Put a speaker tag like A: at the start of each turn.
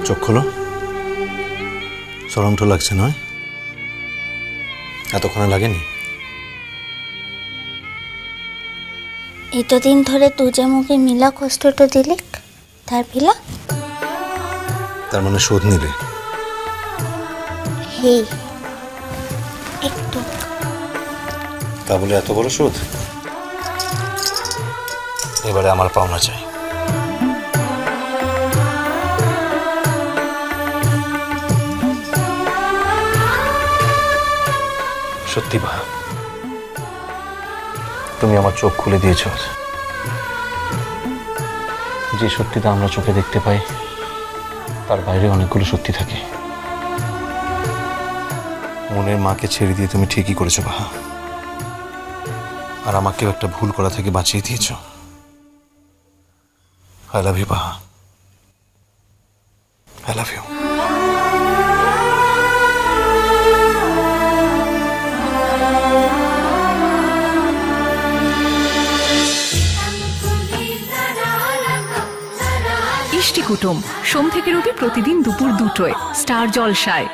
A: চোখ খোলো। শরম তো লাগছে নয়? এতক্ষণে লাগেনি?
B: এতদিন ধরে তু যে মুখে মিলা কষ্টটা দিলি তার পিলা?
A: তার মানে শোধ নিলে?
B: হেই একটু।
A: তা বলে এত বড় শোধ? এবারে আমার পাওনা চাই। সত্যি বা, তুমি আমার চোখ খুলে দিয়েছ। যে সত্যিটা আমরা চোখে দেখতে পাই তার বাইরে অনেকগুলো সত্যি থাকে। মনের মাকে ছেড়ে দিয়ে তুমি ঠিকই করেছো বাহা, আর আমাকেও একটা ভুল করা থেকে বাঁচিয়ে দিয়েছ। I love you Baha, I love you.
C: Ishti Kutum সোম থেকে রবি প্রতিদিন দুপুর 2টোয় স্টার জলসায়।